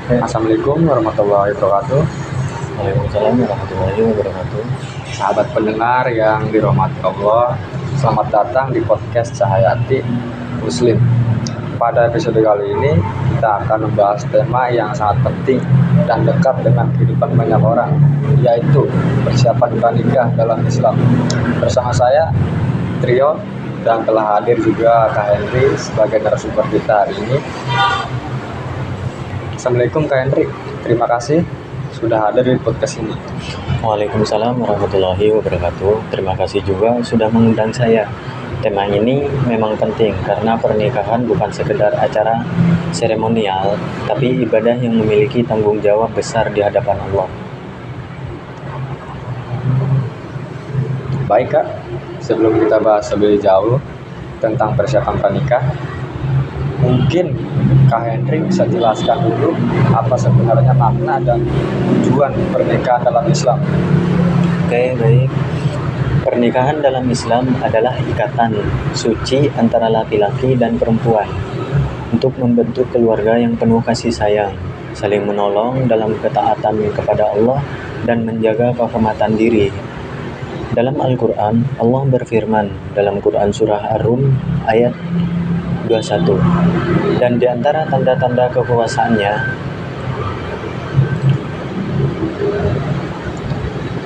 Assalamualaikum warahmatullahi wabarakatuh. Waalaikumsalam warahmatullahi wabarakatuh. Sahabat pendengar yang dirahmati Allah, selamat datang di podcast Cahayati Muslim. Pada episode kali ini kita akan membahas tema yang sangat penting dan dekat dengan kehidupan banyak orang, yaitu persiapan pranikah dalam Islam. Bersama saya Trio, dan telah hadir juga Kak Henry sebagai narasumber kita hari ini. Assalamualaikum Kak Henry, terima kasih sudah hadir di podcast ini. Waalaikumsalam warahmatullahi wabarakatuh. Terima kasih juga sudah mengundang saya. Tema ini memang penting karena pernikahan bukan sekedar acara seremonial, tapi ibadah yang memiliki tanggung jawab besar di hadapan Allah. Baik Kak, sebelum kita bahas lebih jauh tentang persiapan pranikah, mungkin Kak Henry bisa jelaskan dulu apa sebenarnya makna dan tujuan pernikahan dalam Islam. Oke, baik. Pernikahan dalam Islam adalah ikatan suci antara laki-laki dan perempuan untuk membentuk keluarga yang penuh kasih sayang, saling menolong dalam ketaatan kepada Allah dan menjaga kehormatan diri. Dalam Al-Quran, Allah berfirman dalam Quran Surah Ar-Rum ayat 21, dan di antara tanda-tanda kekuasaannya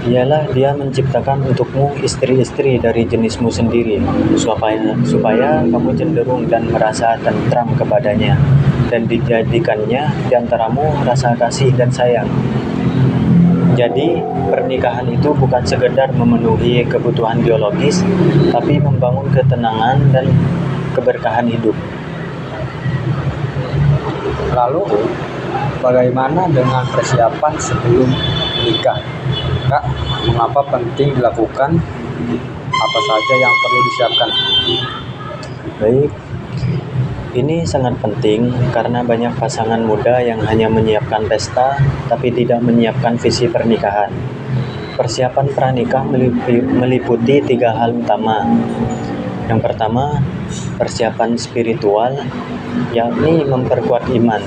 ialah Dia menciptakan untukmu istri-istri dari jenismu sendiri, supaya kamu cenderung dan merasa tentram kepadanya, dan dijadikannya di antaramu rasa kasih dan sayang. Jadi, pernikahan itu bukan sekedar memenuhi kebutuhan biologis, tapi membangun ketenangan dan keberkahan hidup. Lalu, bagaimana dengan persiapan sebelum menikah? Kak, mengapa penting dilakukan? Apa saja yang perlu disiapkan? Baik, ini sangat penting karena banyak pasangan muda yang hanya menyiapkan pesta tapi tidak menyiapkan visi pernikahan. Persiapan pranikah meliputi 3 hal utama. Yang pertama, persiapan spiritual, yakni memperkuat iman,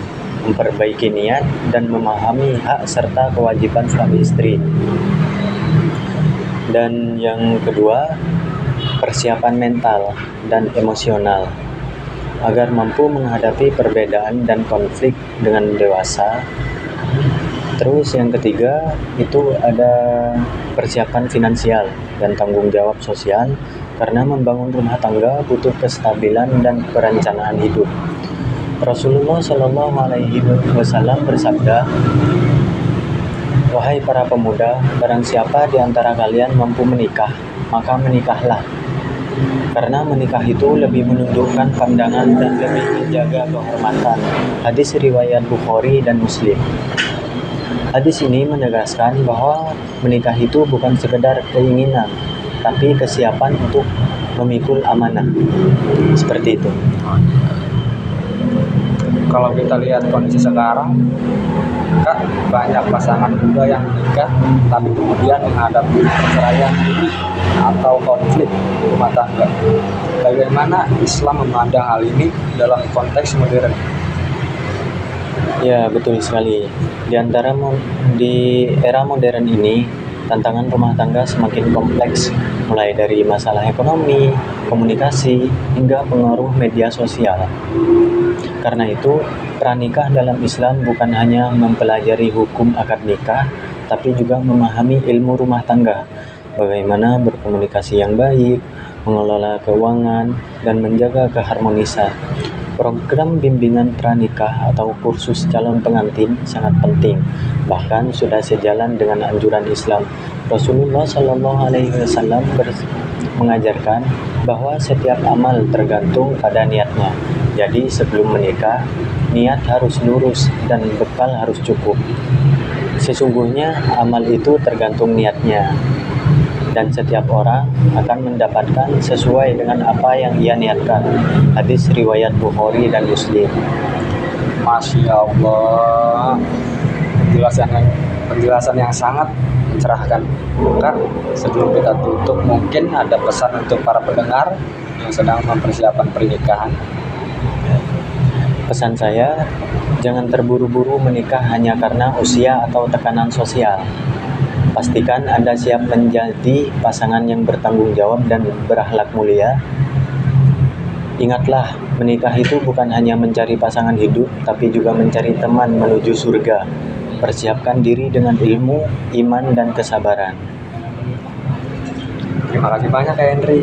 memperbaiki niat, dan memahami hak serta kewajiban suami istri. Dan yang kedua, persiapan mental dan emosional, agar mampu menghadapi perbedaan dan konflik dengan dewasa. Terus yang ketiga, itu ada persiapan finansial dan tanggung jawab sosial, karena membangun rumah tangga butuh kestabilan dan perencanaan hidup. Rasulullah Shallallahu Alaihi Wasallam bersabda, "Wahai para pemuda, barang siapa di antara kalian mampu menikah, maka menikahlah. Karena menikah itu lebih menundukkan pandangan dan lebih menjaga kehormatan." Hadis riwayat Bukhari dan Muslim. Hadis ini menegaskan bahwa menikah itu bukan sekedar keinginan, tapi kesiapan untuk memikul amanah. Seperti itu. Kalau kita lihat kondisi sekarang, Kak, banyak pasangan muda yang menikah tapi kemudian menghadapi perceraian diri atau konflik rumah tangga. Bagaimana Islam memandang hal ini dalam konteks modern? Ya, betul sekali. Di era modern ini, tantangan rumah tangga semakin kompleks, mulai dari masalah ekonomi, komunikasi, hingga pengaruh media sosial. Karena itu, pranikah dalam Islam bukan hanya mempelajari hukum akad nikah, tapi juga memahami ilmu rumah tangga, bagaimana berkomunikasi yang baik, mengelola keuangan, dan menjaga keharmonisan. Program bimbingan pranikah atau kursus calon pengantin sangat penting, bahkan sudah sejalan dengan anjuran Islam. Rasulullah Shallallahu Alaihi Wasallam mengajarkan bahwa setiap amal tergantung pada niatnya. Jadi sebelum menikah, niat harus lurus dan bekal harus cukup. Sesungguhnya amal itu tergantung niatnya, dan setiap orang akan mendapatkan sesuai dengan apa yang ia niatkan. Hadis riwayat Bukhari dan Muslim. Masya Allah, penjelasan yang sangat mencerahkan. Kak, sebelum kita tutup, mungkin ada pesan untuk para pendengar yang sedang mempersiapkan pernikahan. Pesan saya, jangan terburu-buru menikah hanya karena usia atau tekanan sosial. Pastikan Anda siap menjadi pasangan yang bertanggung jawab dan berakhlak mulia. Ingatlah, menikah itu bukan hanya mencari pasangan hidup, tapi juga mencari teman menuju surga. Persiapkan diri dengan ilmu, iman, dan kesabaran. Terima kasih banyak Kak Henry.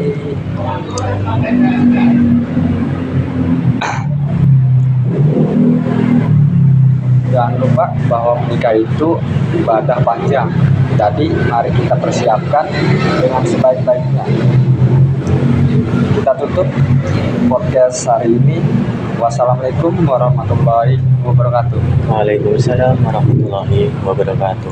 Jangan lupa bahwa menikah itu ibadah panjang. Jadi mari kita persiapkan dengan sebaik-baiknya. Kita tutup podcast hari ini. Wassalamualaikum warahmatullahi wabarakatuh. Waalaikumsalam warahmatullahi wabarakatuh.